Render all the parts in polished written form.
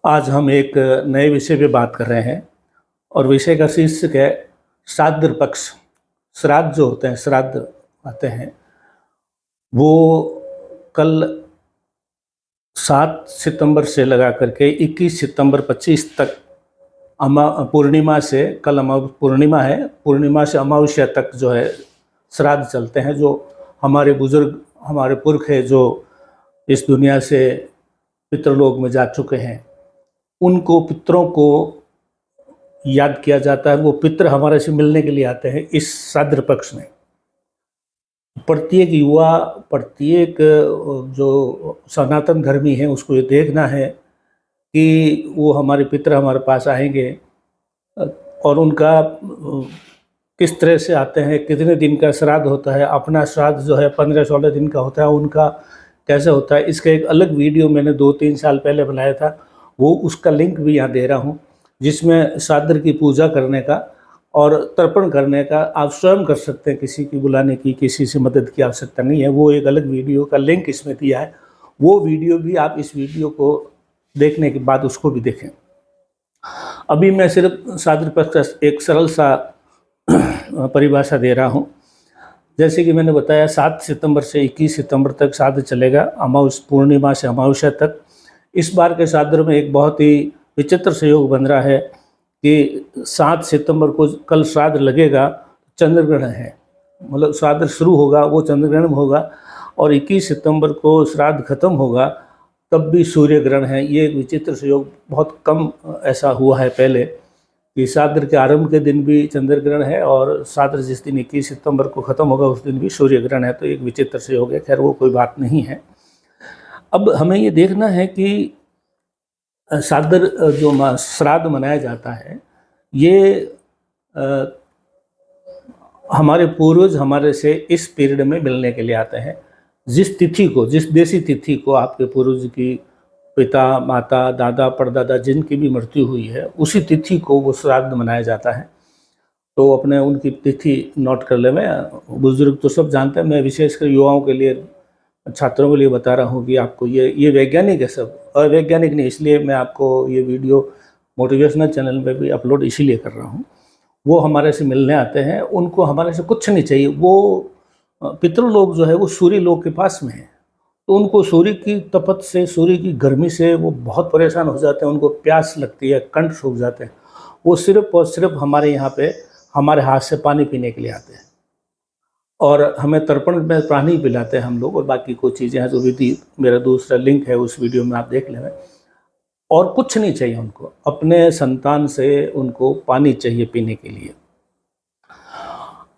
आज हम एक नए विषय पे बात कर रहे हैं और विषय का शीर्षक है श्राद्ध पक्ष। श्राद्ध जो होते हैं, श्राद्ध आते हैं, वो कल 7 सितंबर से लगा करके 21 सितंबर 25 तक पूर्णिमा से, कल पूर्णिमा है, पूर्णिमा से अमावस्या तक जो है श्राद्ध चलते हैं। जो हमारे बुजुर्ग, हमारे पुरख है, जो इस दुनिया से पितृलोक में जा चुके हैं, उनको, पितरों को याद किया जाता है। वो पितर हमारे से मिलने के लिए आते हैं इस श्राद्ध पक्ष में। प्रत्येक युवा, प्रत्येक जो सनातन धर्मी है, उसको ये देखना है कि वो हमारे पितर हमारे पास आएंगे और उनका किस तरह से आते हैं, कितने दिन का श्राद्ध होता है। अपना श्राद्ध जो है 15-16 दिन का होता है, उनका कैसे होता है, इसका एक अलग वीडियो मैंने 2-3 साल पहले बनाया था। वो उसका लिंक भी यहाँ दे रहा हूँ, जिसमें श्राद्ध की पूजा करने का और तर्पण करने का आप स्वयं कर सकते हैं। किसी की बुलाने की, किसी से मदद की आवश्यकता नहीं है। वो एक अलग वीडियो का लिंक इसमें दिया है। वो वीडियो भी आप इस वीडियो को देखने के बाद उसको भी देखें। अभी मैं सिर्फ श्राद्ध पक्ष का एक सरल सा परिभाषा दे रहा हूँ। जैसे कि मैंने बताया, 7 सितंबर से 21 सितंबर तक श्राद्ध चलेगा, पूर्णिमा से अमावस्या तक। इस बार के श्राद्ध में एक बहुत ही विचित्र संयोग बन रहा है कि 7 सितंबर को कल श्राद्ध लगेगा, चंद्रग्रहण है, मतलब श्राद्ध शुरू होगा वो चंद्रग्रहण में होगा, और 21 सितंबर को श्राद्ध खत्म होगा तब भी सूर्य ग्रहण है। ये एक विचित्र संयोग, बहुत कम ऐसा हुआ है पहले कि श्राद्ध के आरंभ के दिन भी चंद्र ग्रहण है और श्राद्ध जिस दिन 21 सितंबर को ख़त्म होगा उस दिन भी सूर्य ग्रहण है। तो एक विचित्र संयोग है। खैर, वो कोई बात नहीं है। अब हमें ये देखना है कि श्राद्ध जो श्राद्ध मनाया जाता है, ये हमारे पूर्वज हमारे से इस पीरियड में मिलने के लिए आते हैं। जिस तिथि को, जिस देसी तिथि को आपके पूर्वज की पिता, माता, दादा, परदादा जिनकी भी मृत्यु हुई है, उसी तिथि को वो श्राद्ध मनाया जाता है। तो अपने उनकी तिथि नोट कर ले। मैं, बुजुर्ग तो सब जानते हैं, मैं विशेषकर युवाओं के लिए, छात्रों के लिए बता रहा हूँ कि आपको ये वैज्ञानिक है, सब अवैज्ञानिक नहीं। इसलिए मैं आपको ये वीडियो मोटिवेशनल चैनल पे भी अपलोड इसीलिए कर रहा हूँ। वो हमारे से मिलने आते हैं, उनको हमारे से कुछ नहीं चाहिए। वो पितृलोक जो है वो सूर्य लोक के पास में है, तो उनको सूर्य की तपत से, सूर्य की गर्मी से वो बहुत परेशान हो जाते हैं। उनको प्यास लगती है, कंठ सूख जाते हैं। वो सिर्फ और सिर्फ हमारे यहाँ पे हमारे हाथ से पानी पीने के लिए आते हैं और हमें तर्पण में पानी पिलाते हैं हम लोग, और बाकी कुछ चीज़ें हैं जो विधि, मेरा दूसरा लिंक है उस वीडियो में, आप देख लें। और कुछ नहीं चाहिए उनको, अपने संतान से उनको पानी चाहिए पीने के लिए।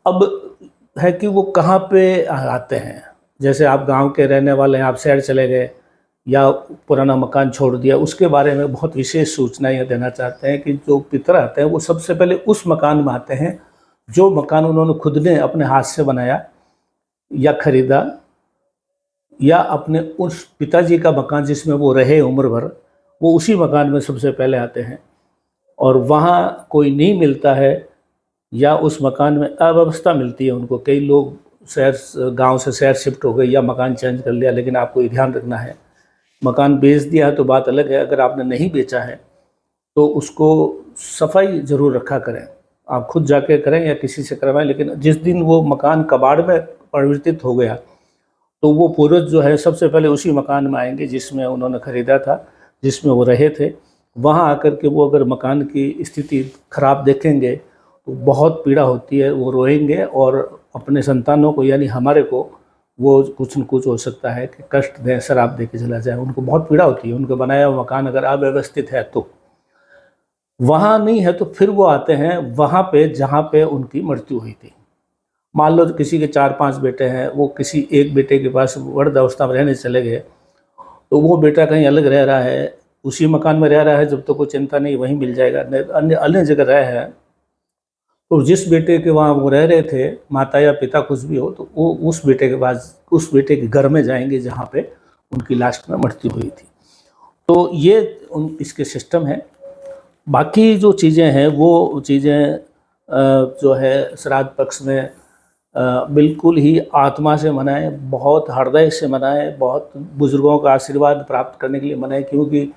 अब है कि वो कहाँ पे आते हैं। जैसे आप गांव के रहने वाले हैं, आप शहर चले गए या पुराना मकान छोड़ दिया, उसके बारे में बहुत विशेष सूचना ये देना चाहते हैं कि जो पितर आते हैं वो सबसे पहले उस मकान में आते हैं जो मकान उन्होंने खुद ने अपने हाथ से बनाया या खरीदा, या अपने उस पिताजी का मकान जिसमें वो रहे उम्र भर, वो उसी मकान में सबसे पहले आते हैं। और वहाँ कोई नहीं मिलता है या उस मकान में अव्यवस्था मिलती है उनको। कई लोग शहर, गांव से शहर शिफ्ट हो गए या मकान चेंज कर लिया, लेकिन आपको ये ध्यान रखना है, मकान बेच दिया है तो बात अलग है, अगर आपने नहीं बेचा है तो उसको सफाई ज़रूर रखा करें। आप खुद जाके करें या किसी से करवाएं, लेकिन जिस दिन वो मकान कबाड़ में परिवर्तित हो गया तो वो पूर्वज जो है सबसे पहले उसी मकान में आएंगे जिसमें उन्होंने ख़रीदा था, जिसमें वो रहे थे। वहाँ आकर के वो अगर मकान की स्थिति खराब देखेंगे तो बहुत पीड़ा होती है, वो रोएंगे और अपने संतानों को, यानी हमारे को, वो कुछ न कुछ हो सकता है कि कष्ट दें, शराब दे के चला जाए। उनको बहुत पीड़ा होती है। उनका बनाया हुआ मकान अगर अव्यवस्थित है तो, वहाँ नहीं है तो फिर वो आते हैं वहाँ पे जहाँ पे उनकी मृत्यु हुई थी। मान लो किसी के 4-5 बेटे हैं, वो किसी एक बेटे के पास वृद्धावस्था में रहने चले गए, तो वो बेटा कहीं अलग रह रहा है, उसी मकान में रह रहा है, जब तो कोई चिंता नहीं, वहीं मिल जाएगा। अन्य जगह रह है तो जिस बेटे के वहाँ वो रह रहे थे, माता या पिता कुछ भी हो, तो वो उस बेटे के पास, उस बेटे के घर में जाएंगे जहाँ पे उनकी लास्ट में मृत्यु हुई थी। तो ये इसके सिस्टम है। बाकी जो चीज़ें हैं वो चीज़ें जो है श्राद्ध पक्ष में बिल्कुल ही आत्मा से मनाएं, बहुत हृदय से मनाएं, बहुत बुजुर्गों का आशीर्वाद प्राप्त करने के लिए मनाएं, क्योंकि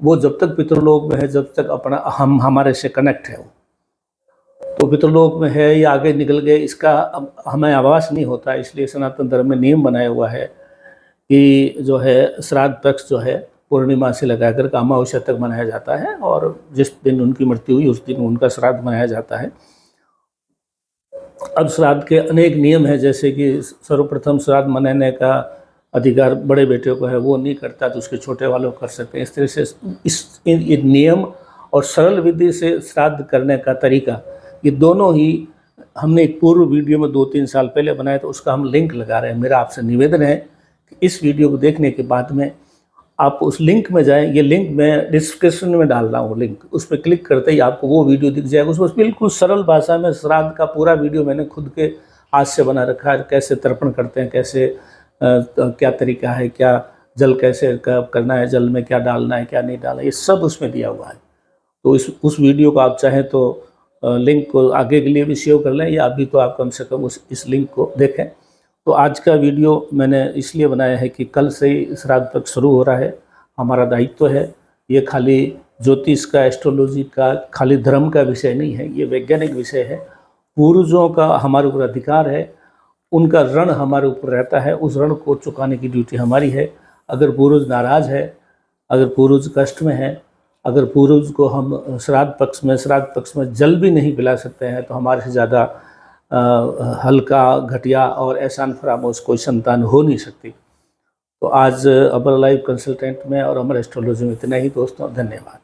वो जब तक पितृलोक में है, जब तक अपना हम हमारे से कनेक्ट है, तो पितृलोक में है या आगे निकल गए इसका हमें आभास नहीं होता। इसलिए सनातन धर्म में नियम बनाया हुआ है कि जो है श्राद्ध पक्ष जो है पूर्णिमा से लगाकर अमावस्या तक मनाया जाता है, और जिस दिन उनकी मृत्यु हुई उस दिन उनका श्राद्ध मनाया जाता है। अब श्राद्ध के अनेक नियम हैं, जैसे कि सर्वप्रथम श्राद्ध मनाने का अधिकार बड़े बेटे को है, वो नहीं करता तो उसके छोटे वालों कर सकते हैं। इस तरह से इस नियम और सरल विधि से श्राद्ध करने का तरीका, ये दोनों ही हमने एक पूर्व वीडियो में 2-3 साल पहले बनाया, तो उसका हम लिंक लगा रहे हैं। मेरा आपसे निवेदन है कि इस वीडियो को देखने के बाद में आप उस लिंक में जाएं। ये लिंक मैं डिस्क्रिप्शन में डाल रहा हूँ, लिंक उस पर क्लिक करते ही आपको वो वीडियो दिख जाएगा। उसमें बिल्कुल सरल भाषा में श्राद्ध का पूरा वीडियो मैंने खुद के हाथ से बना रखा है। कैसे तर्पण करते हैं, कैसे क्या तरीका है, क्या जल कैसे करना है, जल में क्या डालना है क्या नहीं डालना है, ये सब उसमें दिया हुआ है। तो उस वीडियो को आप चाहें तो लिंक को आगे के लिए भी सेव कर लें, या अभी तो आप कम से कम इस लिंक को देखें। तो आज का वीडियो मैंने इसलिए बनाया है कि कल से ही श्राद्ध पक्ष शुरू हो रहा है। हमारा दायित्व है, ये खाली ज्योतिष का, एस्ट्रोलॉजी का, खाली धर्म का विषय नहीं है, ये वैज्ञानिक विषय है। पूर्वजों का हमारे ऊपर अधिकार है, उनका ऋण हमारे ऊपर रहता है, उस ऋण को चुकाने की ड्यूटी हमारी है। अगर पूर्वज नाराज़ है, अगर पूर्वज कष्ट में है, अगर पूर्वज को हम श्राद्ध पक्ष में जल भी नहीं पिला सकते हैं, तो हमारे से ज़्यादा हल्का, घटिया और एहसान फरामोश कोई संतान हो नहीं सकती। तो आज अमर लाइफ कंसल्टेंट में और अमर एस्ट्रोलॉजी में इतना ही दोस्तों, धन्यवाद।